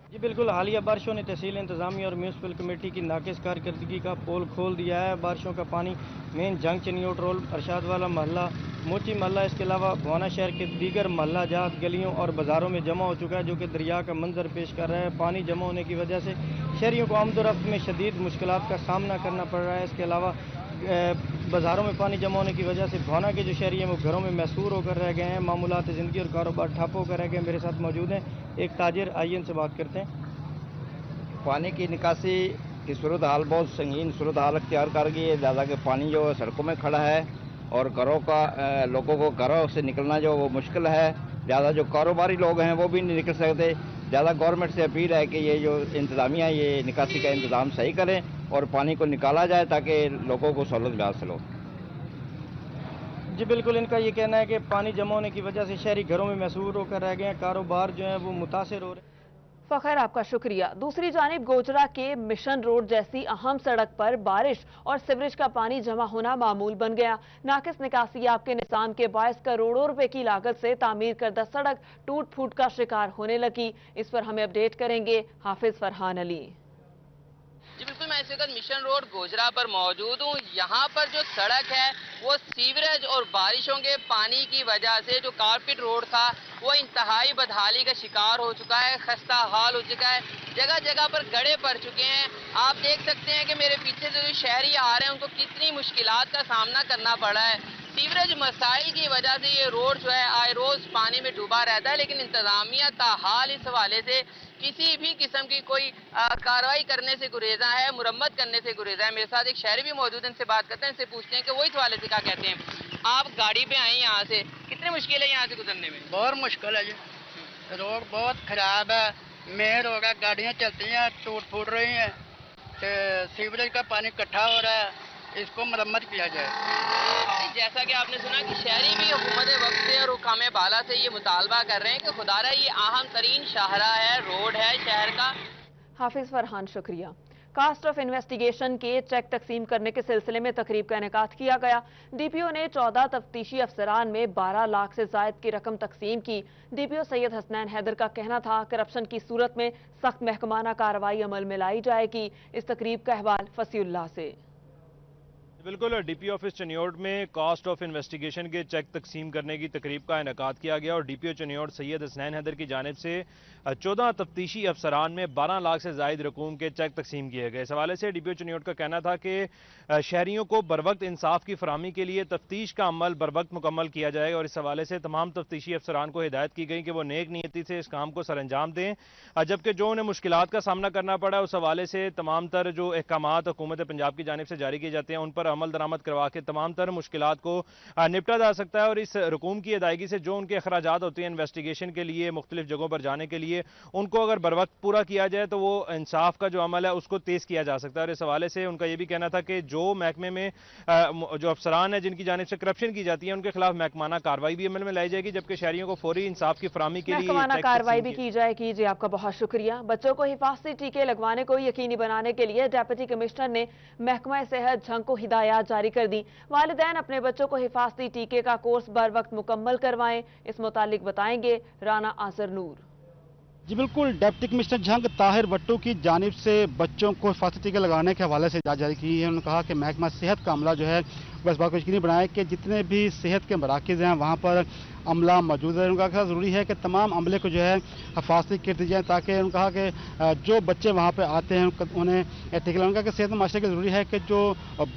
जी बिल्कुल, हालिया बारिशों ने तहसील इंतजामिया और म्यूनसिपल कमेटी की नाकिस कारकर्दगी का पोल खोल दिया है। बारिशों का पानी मेन जंग चनियोट रोड, अरशाद वाला मोहल्ला, मोची मोहल्ला, इसके अलावा भवाना शहर के दीगर मोहल्ला जात, गलियों और बाज़ारों में जमा हो चुका है, जो कि दरिया का मंजर पेश कर रहा है। पानी जमा होने की वजह से शहरियों को आमदोरफ्त में शदीद मुश्किलात का सामना करना पड़ रहा है। इसके अलावा बाज़ारों में पानी जमा होने की वजह से भवाना के जो शहरी हैं वो घरों में महसूर होकर रह गए हैं। मामूलात ज़िंदगी और कारोबार ठप होकर रह गए। मेरे साथ मौजूद हैं एक ताजिर, आइए इनसे बात करते हैं।
पानी की निकासी की सूरत हाल बहुत संगीन सूरत हाल अख्तियार कर गई है। ज़्यादा कि पानी जो सड़कों में खड़ा है और लोगों को घरों से निकलना जो वो मुश्किल है। ज़्यादा जो कारोबारी लोग हैं वो भी नहीं निकल सकते। ज़्यादा गवर्नमेंट से अपील है कि ये जो इंतज़ामिया ये निकासी का इंतज़ाम सही करें और पानी को निकाला जाए ताकि लोगों को सहूलत मिल सके।
जी बिल्कुल, इनका ये कहना है कि पानी जमा होने की वजह से शहरी घरों में महसूर होकर रह गए हैं, कारोबार जो है वो मुतासिर हो रहे हैं।
फखर, आपका शुक्रिया। दूसरी जानिब गोजरा के मिशन रोड जैसी अहम सड़क पर बारिश और सीवरेज का पानी जमा होना मामूल बन गया। नाकिस निकासी आपके निज़ाम के बायस करोड़ों रुपए की लागत से तामीर करदा सड़क टूट फूट का शिकार होने लगी। इस पर हमें अपडेट करेंगे हाफिज फरहान अली।
जी बिल्कुल, मैं इस वक्त मिशन रोड गोजरा पर मौजूद हूँ। यहाँ पर जो सड़क है वो सीवरेज और बारिशों के पानी की वजह से जो कारपेट रोड था वो इंतहाई बदहाली का शिकार हो चुका है, खस्ता हाल हो चुका है। जगह जगह पर गड्ढे पड़ चुके हैं। आप देख सकते हैं कि मेरे पीछे से जो शहरी आ रहे हैं उनको कितनी मुश्किलात का सामना करना पड़ रहा है। सीवरेज मसाइल की वजह से ये रोड जो है आए रोज पानी में डूबा रहता है, लेकिन इंतजामिया ताहाल इस हवाले से किसी भी किस्म की कोई कार्रवाई करने से गुरेजा है, मुरम्मत करने से गुरेजा है। मेरे साथ एक शहरी भी मौजूद है, इनसे बात करते हैं, इनसे पूछते हैं कि वो इस हवाले से क्या कहते हैं। आप गाड़ी पे आए यहाँ से, कितनी मुश्किल है यहाँ से गुजरने में?
बहुत मुश्किल है जी, रोड बहुत खराब है, मेहर होगा, गाड़ियाँ चलती हैं टूट फूट रही हैं, सीवरेज का पानी इकट्ठा हो रहा है, इसको मरम्मत किया जाए।
जैसा कि आपने सुना कि शहरी भी हुकूमत वक्त से और हुकाम बाला से ये मुतालबा कर रहे हैं कि खुदारा ये अहम तरीन शाहरा है, रोड है शहर का।
हाफिज फरहान, शुक्रिया। कास्ट ऑफ इन्वेस्टिगेशन के चेक तकसीम करने के सिलसिले में तकरीब का इनेकाद किया गया। डीपीओ ने 14 तफ्तीशी अफसरान में 12 लाख से जायद की रकम तकसीम की। डीपीओ सैयद हसनैन हैदर का कहना था करप्शन की सूरत में सख्त महकमाना कार्रवाई अमल में लाई जाएगी। इस तकरीब का अहवाल फसीउल्लाह से।
बिल्कुल, डीपीओ ऑफिस चनियोट में कास्ट ऑफ इन्वेस्टिगेशन के चेक तकसीम करने की तकरीब का इनेकाद किया गया और डीपीओ चनियोट सैयद हसनैन हैदर की जानिब से 14 तफ्तीशी अफसरान में 12 लाख से जायद रकूम के चेक तकसीम किए गए। इस हवाले से डीपीओ चनियोट का कहना था कि शहरियों को बरवक्त इंसाफ की फराहमी के लिए तफ्तीश का अमल बरवक्त मुकम्मल किया जाएगा और इस हवाले से तमाम तफ्तीशी अफसरान को हिदायत की गई कि वो नेक नीयती से इस काम को सरअंजाम दें, जबकि जो उन्हें मुश्किलात का सामना करना पड़ा उस हवाले से तमाम तर जो अहकामात हुकूमत पंजाब की जानिब से जारी किए जाते हैं उन पर अमल दरामद करवा के तमाम तर मुश्किलात को निपटा जा सकता है और इस रकूम की अदायगी से जो उनके अखराजात होते हैं इन्वेस्टिगेशन के लिए मुख्तलिफ जगहों पर जाने के लिए उनको अगर बर वक्त पूरा किया जाए तो वो इंसाफ का जो अमल है उसको तेज किया जा सकता है। और इस हवाले से उनका ये भी कहना था कि जो महकमे में जो अफसरान है जिनकी जानिब से करप्शन की जाती है उनके खिलाफ महकमाना कार्रवाई भी अमल में लाई जाएगी, जबकि शहरियों को फौरी इंसाफ की फराहमी के लिए
महकमाना कार्रवाई भी की जाएगी। जी आपका बहुत शुक्रिया। बच्चों को हिफाजती टीके लगवाने को यकीनी बनाने के लिए डिप्टी कमिश्नर ने महकमा सेहत झंग को हिदायत जारी कर दी। वालिदैन अपने बच्चों को हिफाजती टीके का कोर्स बर वक्त मुकम्मल करवाएं। इस मुतालिक बताएंगे राना आजर नूर।
जी बिल्कुल, डिप्टी कमिश्नर झंग ताहिर भट्टू की जानिब से बच्चों को हिफाजती टीके लगाने के हवाले से हिदायत जारी की है। उन्होंने कहा कि महकमा सेहत का अमला जो है वह इस बात को यकीनी बनाए कि जितने भी सेहत के मराकज़ हैं वहाँ पर अमला मौजूद है। उनका कहा ज़रूरी है कि तमाम अमले को जो है हिफाजती किट दी जाए ताकि उन्होंने कहा कि जो बच्चे वहाँ पर आते हैं उन्हें टीके लगाने का सेहत माशरे के ज़रूरी है कि जो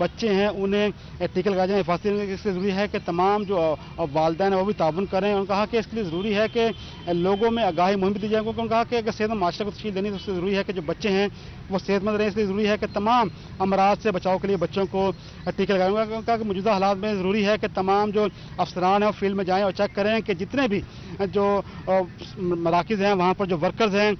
बच्चे हैं उन्हें टीके लगाए जाए हिफाजती। इसलिए ज़रूरी है कि तमाम जो वालिदैन हैं वो भी ताउन करें। उन्होंने कहा कि इसके लिए ज़रूरी है कि लोगों में आगाही मुहिम दी जाए, क्योंकि उन्होंने कहा कि अगर सेहत माशरे को तशकील देनी तो उससे ज़रूरी है कि जो बच्चे हैं वो सेहतमंद रहें। इसलिए ज़रूरी है कि तमाम अमराज से बचाव के लिए बच्चों को टीके लगाए। उन्होंने कहा कि मौजूदा हालात में ज़रूरी है कि तमाम जो अफसरान हैं वो फील्ड में जाएँ और चेक करें कि जितने भी जो मराकज़ हैं वहाँ पर जो वर्कर्स हैं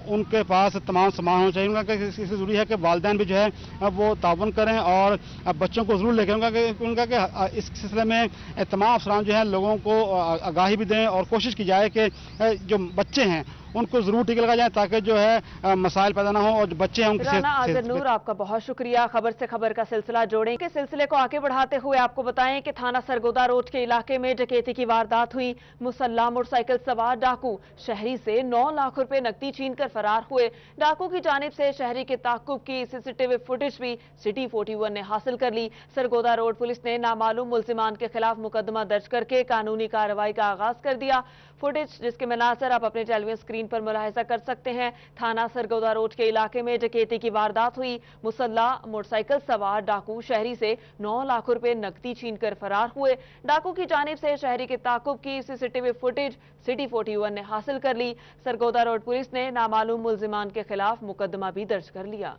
उनके पास तमाम सामान होना चाहिए। उनका इससे ज़रूरी है कि वालिदैन भी जो है वो ताउन करें और बच्चों को ज़रूर लेकर उनका कि इस सिलसिले में तमाम अफसरान जो हैं लोगों को आगाही भी दें और कोशिश की जाए कि जो बच्चे हैं
उनको ज़रूर टीका लगाया जाए ताकि जो है मसाइल पैदा ना हो और जो बच्चे हैं उनकी
राना आज़र नूर, आपका बहुत शुक्रिया। खबर से खबर का सिलसिला जोड़ें के सिलसिले को आगे बढ़ाते हुए आपको बताएं कि थाना सरगोदा रोड के इलाके में डकैती की वारदात हुई। मुसल्ला मोटरसाइकिल सवार डाकू शहरी से 9 लाख रुपए नकदी छीन कर फरार हुए। डाकू की जानिब से शहरी के ताक़ुब की सीसीटीवी फुटेज भी सिटी 41 ने हासिल कर ली। सरगोदा रोड पुलिस ने नामालूम मुल्जिमान के खिलाफ मुकदमा दर्ज करके कानूनी कार्रवाई का आगाज कर दिया। फुटेज जिसके मनाज़र आप अपने टेलीविजन स्क्रीन पर मुलाहिजा कर सकते हैं। थाना सरगोदा रोड के इलाके में डकैती की वारदात हुई। मुसल्ला मोटरसाइकिल सवार डाकू शहरी से 9 लाख रुपए नकदी छीन कर फरार हुए। डाकू की जानिब से शहरी के ताक़ुब की सीसीटीवी फुटेज सिटी 41 ने हासिल कर ली। सरगोदा रोड पुलिस ने नामालूम मुल्जिमान के खिलाफ मुकदमा भी दर्ज कर लिया।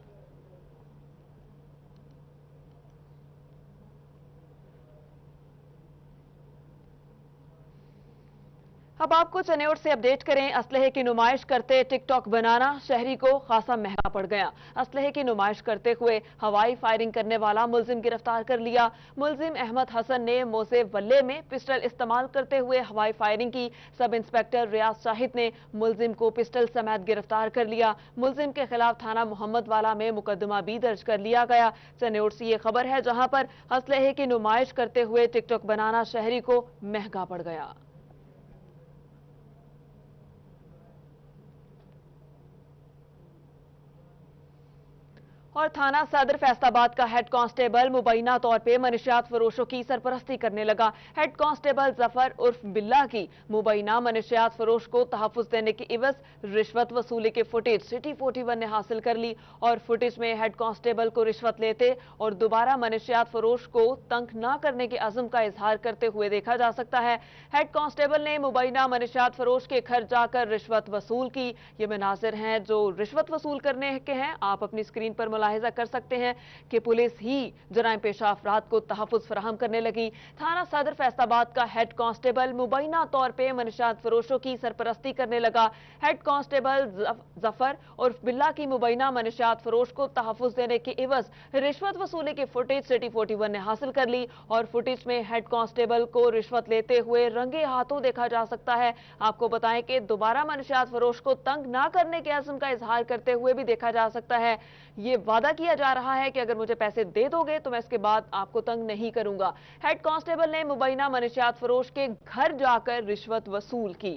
अब आपको चनेौर से अपडेट करें। असलहे की नुमाइश करते टिकटॉक बनाना शहरी को खासा महंगा पड़ गया। असलहे की नुमाइश करते हुए हवाई फायरिंग करने वाला मुलजिम गिरफ्तार कर लिया। मुलजिम अहमद हसन ने मोसे वल्ले में पिस्टल इस्तेमाल करते हुए हवाई फायरिंग की। सब इंस्पेक्टर रियाज शाहिद ने मुलजिम को पिस्टल समेत गिरफ्तार कर लिया। मुलजिम के खिलाफ थाना मोहम्मद वाला में मुकदमा भी दर्ज कर लिया गया। चनेौर से ये खबर है जहां पर असलहे की नुमाइश करते हुए टिकटॉक बनाना शहरी को महंगा पड़ गया। और थाना सदर फैसलाबाद का हेड कांस्टेबल मुबैना तौर पे मनशियात फरोशों की सरपरस्ती करने लगा। हेड कांस्टेबल जफर उर्फ बिल्ला की मुबैना मनशियात फरोश को तहफ्फुज देने की इवज रिश्वत वसूली के फुटेज सिटी 41 ने हासिल कर ली और फुटेज में हेड कांस्टेबल को रिश्वत लेते और दोबारा मनशियात फरोश को तंग न करने के अज़म का इजहार करते हुए देखा जा सकता है। हेड कांस्टेबल ने मुबैना मनशियात फरोश के घर जाकर रिश्वत वसूल की। ये मनाजिर हैं जो रिश्वत वसूल करने के हैं। आप अपनी स्क्रीन पर मुलाहिजा कर सकते हैं कि पुलिस ही जराइम पेशा अफराद को तहफ्फुज फराहम करने लगी। थाना सदर फैसलाबाद का हेड कांस्टेबल मुबैना तौर पे मनशियात फरोशों की सरपरस्ती करने लगा। हेड कांस्टेबल जफर उर्फ बिल्ला की मुबैना मनशियात फरोश को तहफ्फुज देने की इवज रिश्वत वसूली की फुटेज सिटी 41 ने हासिल कर ली और फुटेज में हेड कांस्टेबल को रिश्वत लेते हुए रंगे हाथों देखा जा सकता है। आपको बताएं कि दोबारा मनशियात फरोश को तंग ना करने के अज़्म का इजहार करते हुए भी देखा जा सकता है। ये वादा किया जा रहा है कि अगर मुझे पैसे दे दोगे तो मैं इसके बाद आपको तंग नहीं करूंगा। हेड कांस्टेबल ने मुबैना मनशियात फरोश के घर जाकर रिश्वत वसूल की।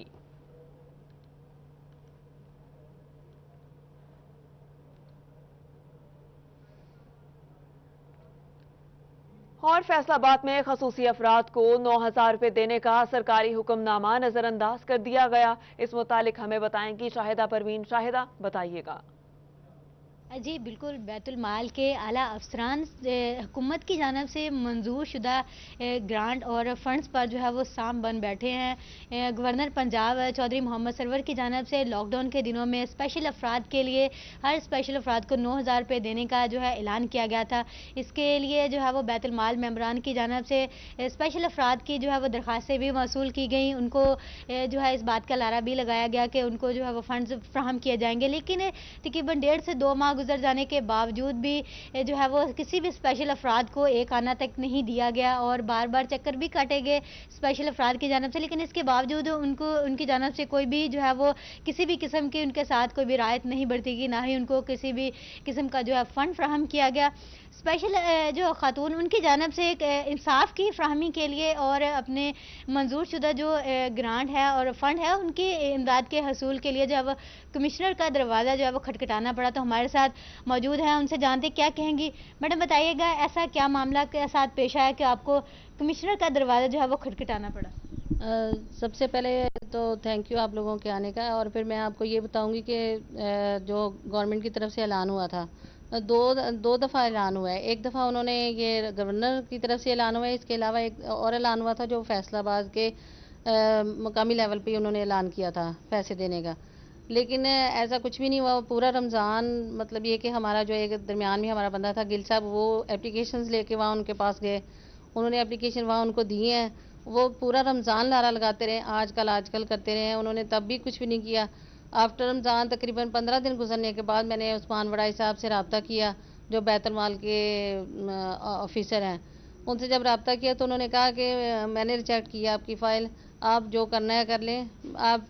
और फैसलाबाद में खसूसी अफराद को 9,000 रुपए देने का सरकारी हुक्मनामा नजरअंदाज कर दिया गया। इस मुतालिक हमें बताएंगी शाहिदा परवीन। शाहिदा, बताइएगा।
जी बिल्कुल, बैतुल माल के आला अफसरान हुकूमत की जानब से मंजूर शुदा ग्रांट और फंड्स पर जो है वो साम बन बैठे हैं। गवर्नर पंजाब चौधरी मोहम्मद सरवर की जानब से लॉकडाउन के दिनों में स्पेशल अफराद के लिए हर स्पेशल अफराद को 9,000 रुपये देने का जो है ऐलान किया गया था। इसके लिए जो है वो बैतुल माल मेंबरान की जानब से स्पेशल अफराद की जो है वो दरख्वास्तें भी मौसूल की गई। उनको जो है इस बात का लारा भी लगाया गया कि उनको जो है वो फंड्स फ्राहम किए जाएंगे, लेकिन तकरीबन 1.5 से 2 माह गुजर जाने के बावजूद भी जो है वो किसी भी स्पेशल अफराद को एक आना तक नहीं दिया गया और बार बार चक्कर भी काटे गए स्पेशल अफराद की जानब से, लेकिन इसके बावजूद उनको उनकी जानब से कोई भी जो है वो किसी भी किस्म की उनके साथ कोई भी रियायत नहीं बरती गई, ना ही उनको किसी भी किस्म का जो है फ़ंड फ्राहम किया गया। स्पेशल जो खातून उनकी जानब से एक इंसाफ की फ्राहमी के लिए और अपने मंजूर शुदा जो ग्रांट है और फंड है उनकी इमदाद के हसूल के लिए जो है वो कमिश्नर का दरवाज़ा जो है वो खटखटाना पड़ा। तो हमारे साथ मौजूद हैं, उनसे जानते क्या कहेंगी। मैडम बताइएगा, ऐसा क्या मामला के साथ पेश आया कि आपको कमिश्नर का दरवाज़ा जो है वो खटखटाना पड़ा?
सबसे पहले तो थैंक यू आप लोगों के आने का, और फिर मैं आपको ये बताऊंगी कि जो गवर्नमेंट की तरफ से ऐलान हुआ था दो दफ़ा ऐलान हुआ है। एक दफ़ा उन्होंने ये गवर्नर की तरफ से ऐलान हुआ है, इसके अलावा एक और ऐलान हुआ था जो फैसलाबाद के मकामी लेवल पे उन्होंने ऐलान किया था पैसे देने का, लेकिन ऐसा कुछ भी नहीं हुआ। पूरा रमज़ान मतलब ये कि हमारा जो एक दरमियान में हमारा बंदा था गिल साहब, वो एप्लीकेशंस लेके वहाँ उनके पास गए, उन्होंने एप्लीकेशन वहाँ उनको दिए हैं, वो पूरा रमज़ान लारा लगाते रहे, आजकल करते रहे, उन्होंने तब भी कुछ भी नहीं किया। आफ्टर रमज़ान तकरीबन 15 दिन गुजरने के बाद मैंने उस्मान वड़ाई साहब से रब्ता किया जो बैतुल माल के ऑफिसर हैं। उनसे जब रब्ता किया तो उन्होंने कहा कि मैंने रिजेक्ट किया आपकी फ़ाइल, आप जो करना है कर लें, आप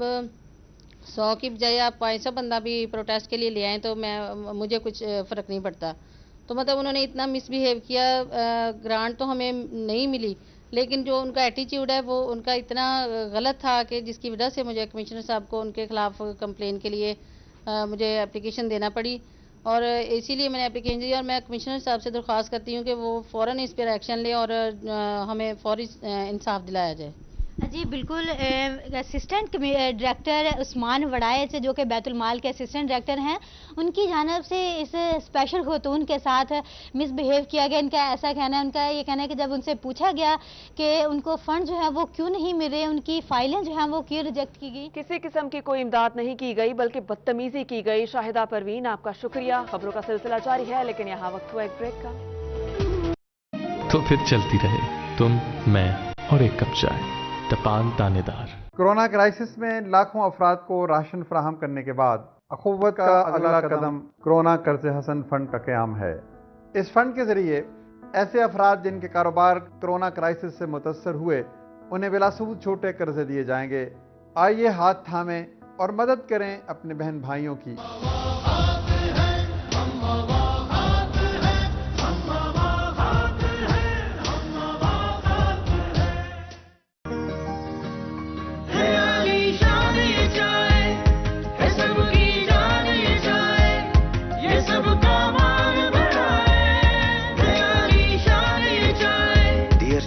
100 की बजाय आप 500 बंदा भी प्रोटेस्ट के लिए ले आए तो मुझे कुछ फ़र्क नहीं पड़ता। तो मतलब उन्होंने इतना मिसबिहेव किया, ग्रांट तो हमें नहीं मिली, लेकिन जो उनका एटीट्यूड है वो उनका इतना गलत था कि जिसकी वजह से मुझे कमिश्नर साहब को उनके खिलाफ कंप्लेन के लिए मुझे एप्लीकेशन देना पड़ी, और इसीलिए मैंने एप्लीकेशन दी। और मैं कमिश्नर साहब से दरख्वास्त करती हूँ कि वो फ़ौरन इस पर एक्शन ले और हमें फौरी इंसाफ दिलाया जाए।
जी बिल्कुल, असिस्टेंट डायरेक्टर उस्मान वड़ाए जो कि बैतुल माल के असिस्टेंट डायरेक्टर हैं, उनकी जानब से इस स्पेशल खतून के साथ मिसबिहेव किया गया। इनका ऐसा कहना है, उनका ये कहना है कि जब उनसे पूछा गया कि उनको फंड जो है वो क्यों नहीं मिल रहे, उनकी फाइलें जो हैं वो क्यों रिजेक्ट की गई।
किसी किस्म की कोई इमदाद नहीं की गई बल्कि बदतमीजी की गई। शाहिदा परवीन, आपका शुक्रिया। खबरों का सिलसिला जारी है, लेकिन यहाँ वक्त हुआ एक ब्रेक का।
तो फिर चलती रहे तुम, मैं और एक कप चाय, तपान तानेदार।
कोरोना क्राइसिस में लाखों अफराद को राशन फराहम करने के बाद अखुव्वत का अगला कदम कोरोना कर्ज हसन फंड का क़याम है। इस फंड के जरिए ऐसे अफराद जिनके कारोबार कोरोना क्राइसिस से मुतासर हुए, उन्हें बिलासूद छोटे कर्जे दिए जाएंगे। आइए हाथ थामें और मदद करें अपने बहन भाइयों की।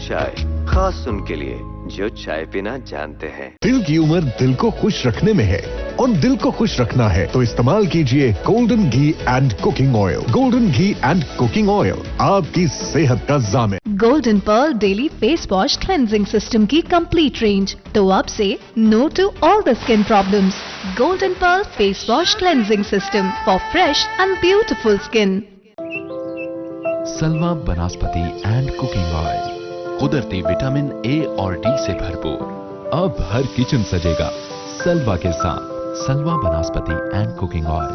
चाय खास उनके लिए जो चाय पीना जानते हैं।
दिल की उम्र दिल को खुश रखने में है, और दिल को खुश रखना है तो इस्तेमाल कीजिए golden ghee and cooking oil. Golden ghee and cooking oil आपकी सेहत का ज़ामिन।
Golden pearl daily face wash cleansing system की कंप्लीट रेंज, तो अब से no to all the skin problems. Golden pearl face wash cleansing system for fresh and beautiful skin.
Salwa vanaspati and cooking oil, कुदरती vitamin A और D से भरपूर। अब हर kitchen सजेगा सलवा के साथ। सलवा वनस्पति एंड कुकिंग ऑयल,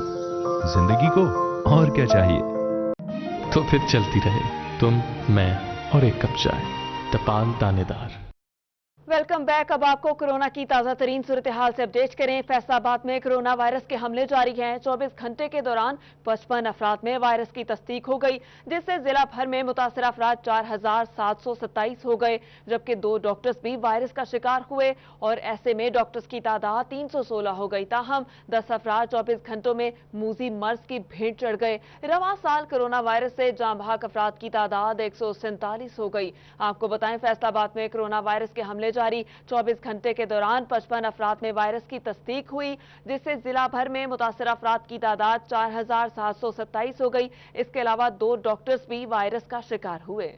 जिंदगी को और क्या चाहिए।
तो फिर चलती रहे तुम, मैं और एक कप चाय, तपान तानेदार।
Welcome back. अब आपको कोरोना की ताज़ा तरीन सूरत हाल से अपडेट करें। फैसलाबाद में कोरोना वायरस के हमले जारी हैं। 24 घंटे के दौरान 55 अफराद में वायरस की तस्दीक हो गई, जिससे जिला भर में मुतासर अफराद 4727 हो गए, जबकि 2 डॉक्टर्स भी वायरस का शिकार हुए और ऐसे में डॉक्टर्स की तादाद 316 हो गई। ताहम 10 अफराद 24 घंटों में मूजी मर्ज की भेंट चढ़ गए। रवां साल कोरोना वायरस से जाँ बहक अफराद की तादाद 147 हो गई। आपको बताएं, फैसलाबाद में कोरोना वायरस के हमले जारी 24 घंटे के दौरान 55 अफराद में वायरस की तस्दीक हुई, जिससे जिला भर में मुतासर अफराद की तादाद 4727 हो गई। इसके अलावा 2 डॉक्टर्स भी वायरस का शिकार हुए।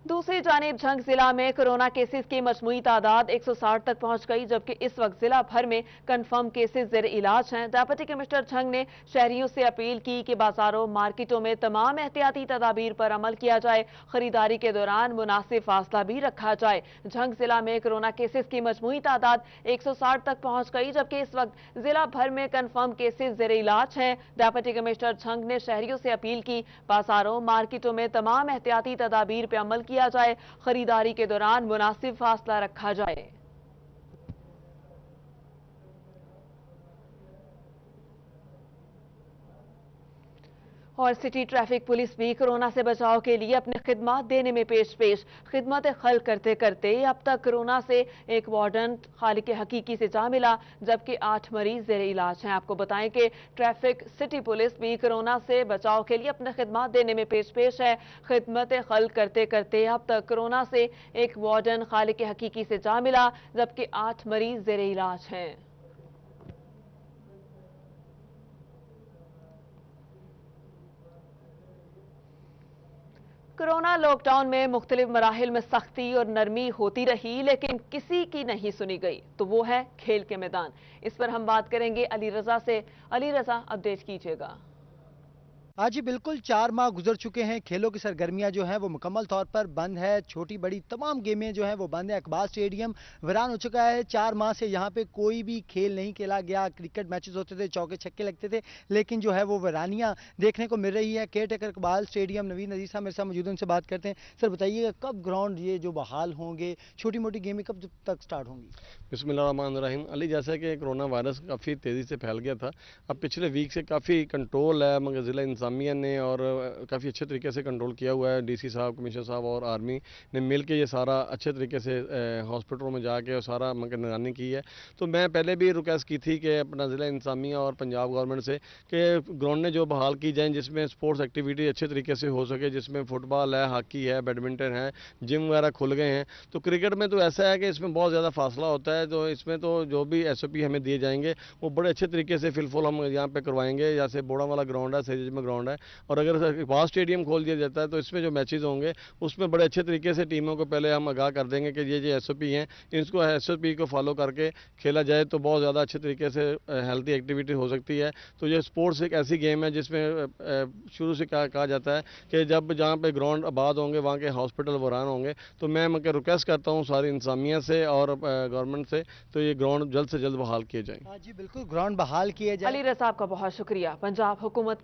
दूसरी जानिब झंग जिला में कोरोना केसेस की मजमूई तादाद 160 तक पहुंच गई, जबकि इस वक्त जिला भर में कंफर्म केसेस ज़ेर इलाज हैं। डिप्टी कमिश्नर झंग ने शहरियों से अपील की कि बाजारों मार्केटों में तमाम एहतियाती तदाबीर पर अमल किया जाए, खरीदारी के दौरान मुनासिब फासला भी रखा जाए। झंग जिला में कोरोना केसेस की मजमूई तादाद 160 तक पहुंच गई, जबकि इस वक्त जिला भर में कंफर्म केसेस ज़ेर इलाज हैं। डिप्टी कमिश्नर झंग ने शहरियों से अपील की, बाजारों मार्केटों में तमाम एहतियाती तदाबीर पर अमल किया जाए, खरीदारी के दौरान मुनासिब फासला रखा जाए। और सिटी ट्रैफिक पुलिस भी कोरोना से बचाव के लिए अपने खिदमत देने में पेश खिदमत खल करते करते अब तक कोरोना से एक वार्डन खालिक हकीकी से जा मिला, जबकि 8 मरीज ज़ेर इलाज हैं। आपको बताएं कि ट्रैफिक सिटी पुलिस भी कोरोना से बचाव के लिए अपने खिदमत देने में पेश है। खिदमत खल करते करते अब तक कोरोना से एक वार्डन खालिक हकीकी से जा मिला, जबकि 8 मरीज ज़ेर इलाज हैं। कोरोना लॉकडाउन में मुख्तलिफ मराहिल में सख्ती और नरमी होती रही, लेकिन किसी की नहीं सुनी गई, तो वो है खेल के मैदान। इस पर हम बात करेंगे अली रजा से। अली रजा, अपडेट कीजिएगा।
आज ही बिल्कुल 4 माह गुजर चुके हैं, खेलों की सरगर्मियां जो हैं वो मुकम्मल तौर पर बंद है, छोटी बड़ी तमाम गेमें जो हैं वो बंद है। इकबाल स्टेडियम वीरान हो चुका है। 4 माह से यहाँ पे कोई भी खेल नहीं खेला गया। क्रिकेट मैचेस होते थे, चौके छक्के लगते थे, लेकिन जो है वो वीरानियां देखने को मिल रही है। केयर टेकर इकबाल स्टेडियम नवीन नजीर साहब मेरे साथ मौजूद हैं, उनसे बात करते हैं। सर बताइए, कब ग्राउंड ये जो बहाल होंगे, छोटी मोटी गेमें कब तक स्टार्ट होंगी?
बिस्मिल्लाहिर्रहमानिर्रहीम। अली, जैसे कि कोरोना वायरस काफ़ी तेज़ी से फैल गया था, अब पिछले वीक से काफ़ी कंट्रोल है, मगर ज़िला इंतज़ामिया ने और काफ़ी अच्छे तरीके से कंट्रोल किया हुआ है। डीसी साहब, कमिश्नर साहब और आर्मी ने मिल के ये सारा अच्छे तरीके से हॉस्पिटलों में जाके और सारा मगर निगरानी की है। तो मैं पहले भी रिक्वेस्ट की थी कि अपना ज़िला इंतज़ामिया और पंजाब गवर्नमेंट से कि ग्राउंड जो बहाल की जाएँ जिसमें स्पोर्ट्स एक्टिविटी अच्छे तरीके से हो सके, जिसमें फुटबॉल है, हॉकी है, बैडमिंटन है, जिम वगैरह खुल गए हैं। तो क्रिकेट में तो ऐसा है कि इसमें बहुत ज़्यादा फासला होता है, तो इसमें तो जो भी SOP हमें दिए जाएंगे वो बड़े अच्छे तरीके से फिलफुल हम यहाँ पे करवाएंगे। जैसे बोड़ा वाला ग्राउंड है, सैयद में ग्राउंड है, और अगर इकबाल स्टेडियम खोल दिया जाता है तो इसमें जो मैचेस होंगे उसमें बड़े अच्छे तरीके से टीमों को पहले हम आगाह कर देंगे कि ये SOP हैं, इसको SOP को फॉलो करके खेला जाए तो बहुत ज़्यादा अच्छे तरीके से हेल्थी एक्टिविटी हो सकती है। तो ये स्पोर्ट्स एक ऐसी गेम है जिसमें शुरू से कहा जाता है कि जब जहाँ पे ग्राउंड आबाद होंगे वहाँ के हॉस्पिटल वीरान होंगे। तो मैं रिक्वेस्ट करता हूँ सारी इंतजामिया से और गवर्नमेंट से, तो ये ग्राउंड जल्द से जल्द बहाल किए जाएँ।
जी बिल्कुल, ग्राउंड बहाल किए जाए।
अली रज़ा, आपका बहुत शुक्रिया। पंजाब हुकूमत